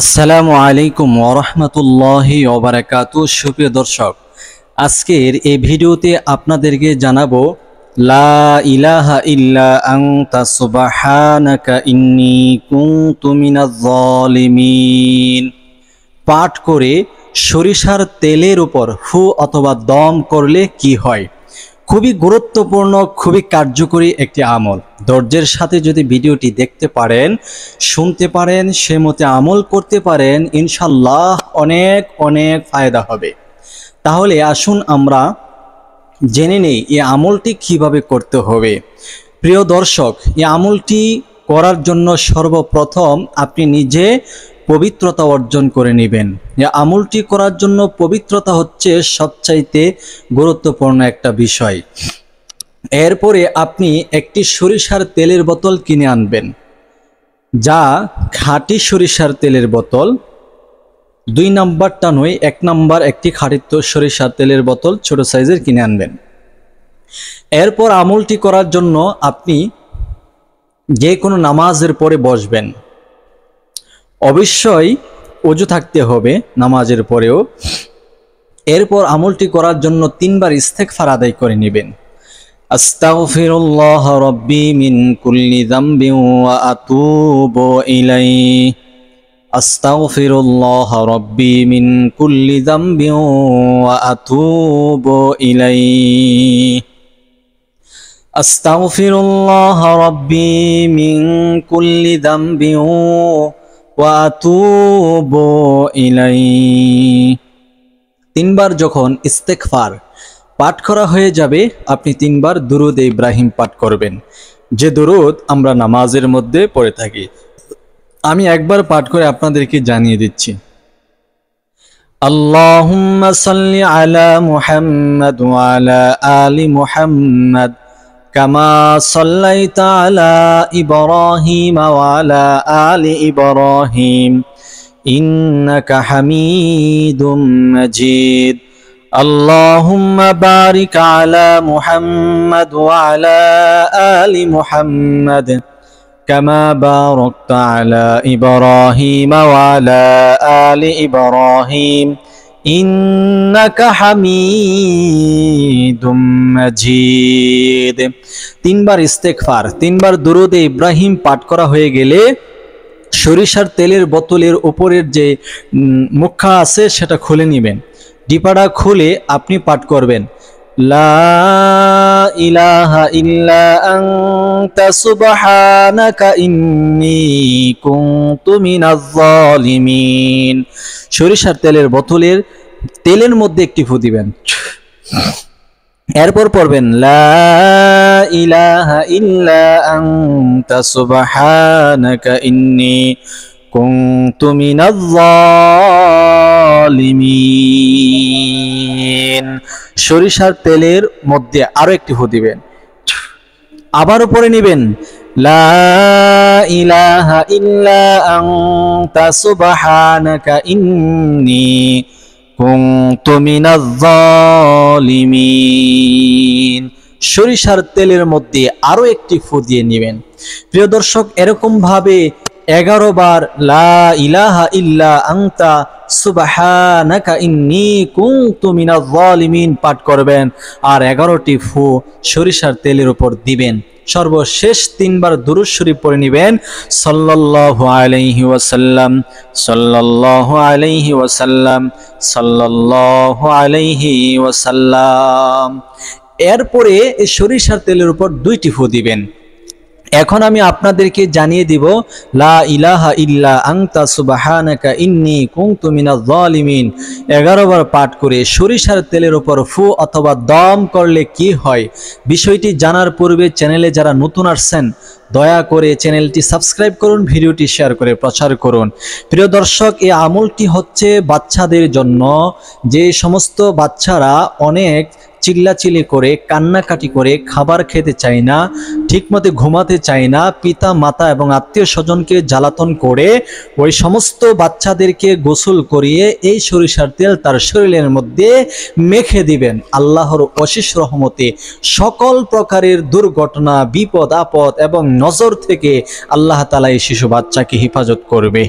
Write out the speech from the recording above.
আসসালামু আলাইকুম ওয়া রাহমাতুল্লাহি ওয়া বারাকাতুহু। সুপ্রিয় দর্শক, আজকের এই ভিডিওতে আপনাদেরকে জানাবো লা ইলাহা ইল্লা আনতা সুবহানাকা ইন্নী কুনতু মিনাজ জালিমিন পাঠ করে সরিষার তেলের উপর ফু অথবা দম করলে কি হয়। খুবই গুরুত্বপূর্ণ, খুবই কার্যকরী একটি আমল। ধৈর্যের সাথে যদি ভিডিওটি দেখতে পারেন, শুনতে পারেন, সে মতে আমল করতে পারেন, ইনশাল্লাহ অনেক অনেক ফায়দা হবে। তাহলে আসুন আমরা জেনে নেই এই আমলটি কিভাবে করতে হবে। প্রিয় দর্শক, এই আমলটি করার জন্য সর্বপ্রথম আপনি নিজে পবিত্রতা অর্জন করে নেবেন। এই আমলটি করার জন্য পবিত্রতা হচ্ছে সবচাইতে গুরুত্বপূর্ণ একটা বিষয়। এরপরে আপনি একটি সরিষার তেলের বোতল কিনে আনবেন, যা খাঁটি সরিষার তেলের বোতল। 2 নাম্বারটা নয়, 1 নাম্বার একটি খাঁটি সরিষার তেলের বোতল ছোট সাইজের কিনে আনবেন। এরপর আমলটি করার জন্য আপনি যে কোনো নামাজের পরে বসবেন। অবশ্যই ওযু থাকতে হবে নামাজের পরেও। এরপর আমলটি করার জন্য 3 বার ইস্তেগফার আদায় করে নেবেন। আস্তাগফিরুল্লাহ রাব্বি মিন কুল্লি যামবিন ওয়া আতুবু ইলাইহি। আস্তাগফিরুল্লাহ রাব্বি মিন কুল্লি যামবিন ওয়া আতুবু ইলাইহি। আস্তাগফিরুল্লাহ রাব্বি মিন কুল্লি যামবিন ওয়া আতুবু ইলাইহি। 3 বার যখন ইস্তেগফার পাঠ করা হয়ে যাবে, আপনি 3 বার দুরুদ ইব্রাহিম পাঠ করবেন, যে দুরুদ আমরা নামাজের মধ্যে পড়ে থাকি। আমি একবার পাঠ করে আপনাদেরকে জানিয়ে দিচ্ছি। আল্লাহুম্মা সাল্লি আলা মুহাম্মাদ ওয়া আলা আলি মুহাম্মাদ কামা সাল্লাইতা আলা ইব্রাহিম ওয়া আলা আলি ইব্রাহিম ইন্নাকা হামিদুম মাজিদ। আল্লাহুম্মা বারিক আলা মুহাম্মাদ ওয়া আলা আলি মুহাম্মাদ কামা বারাকতা আলা ইব্রাহিম ওয়া আলা আলি ইব্রাহিম ইন্নাকা হামিদুম মাজিদ। 3 বার ইস্তেগফার, 3 বার দুরুদ ইব্রাহিম পাঠ করা হয়ে গেলে সরিষার তেলের বোতলের উপরের যে মুখা আছে সেটা খুলে নেবেন। ডিপাটা খুলে আপনি পাঠ করবেন লা ইলাহা ইল্লা আনতা সুবহানাকা ইন্নী কুনতু মিনাজ জালিমিন। সরিষার তেলের বোতলের তেলের মধ্যে একটি ফু দিবেন। এরপর পড়বেন লা ইলাহা ইল্লা আনতা সুবহানাকা ইন্নী কুনতু মিনাজ জালিমিন। সরিষার তেলের মধ্যে আরো একটি ফু দিবেন। আবারও পড়ে নেবেন লা ইলাহা ইল্লা আনতা সুবহানাকা ইন্নী কুনতু মিনাজ জালিমিন। সরিষার তেলের মধ্যে আরো একটি ফু দিয়ে নেবেন। প্রিয় দর্শক, এরকম ভাবে 11 বার লা ইলাহা ইল্লা আনতা সুবহানাকা ইন্নী কুনতু মিনাজ জালিমিন পাঠ করবেন, আর 11টি ফু সরিষার তেলের উপর দিবেন। সর্বশেষ 3 বার দুরূদ শরীফ পড়ে নেবেন সাল্লাল্লাহু আলাইহি ওয়াসাল্লাম, সাল্লাল্লাহু আলাইহি ওয়াসাল্লাম, সাল্লাল্লাহু আলাইহি ওয়াসাল্লাম। এরপরে এই সরিষার তেলের উপর 2টি ফু দিবেন। এখন আমি আপনাদেরকে জানিয়ে দিব লা ইলাহা ইল্লা আনতা সুবহানাকা ইন্নী কুনতু মিনাজ জালিমিন 11 বার পাঠ করে সরিষার তেলের উপর ফু অথবা দম করলে কি হয়। বিষয়টি জানার পূর্বে চ্যানেলে যারা নতুন আসছেন, দয়া করে চ্যানেলটি সাবস্ক্রাইব করুন, ভিডিওটি শেয়ার করে প্রচার করুন। প্রিয় দর্শক, এই আমলটি হচ্ছে বাচ্চাদের জন্য। যে সমস্ত বাচ্চারা অনেক চিল্লাচিল্লি করে, কান্নাকাটি করে, খাবার খেতে চায় না, ঠিকমতো ঘুমাতে চায় না, পিতা মাতা এবং আত্মীয় স্বজনকে জ্বালাতন করে, ওই সমস্ত বাচ্চাদেরকে গোসল করিয়ে এই সরিষার তেল তার শরীরের মধ্যে মেখে দিবেন। আল্লাহর অশেষ রহমতে সকল প্রকারের দুর্ঘটনা, বিপদ আপদ এবং নজর থেকে আল্লাহ তাআলা এই শিশু বাচ্চাকে হেফাজত করবে।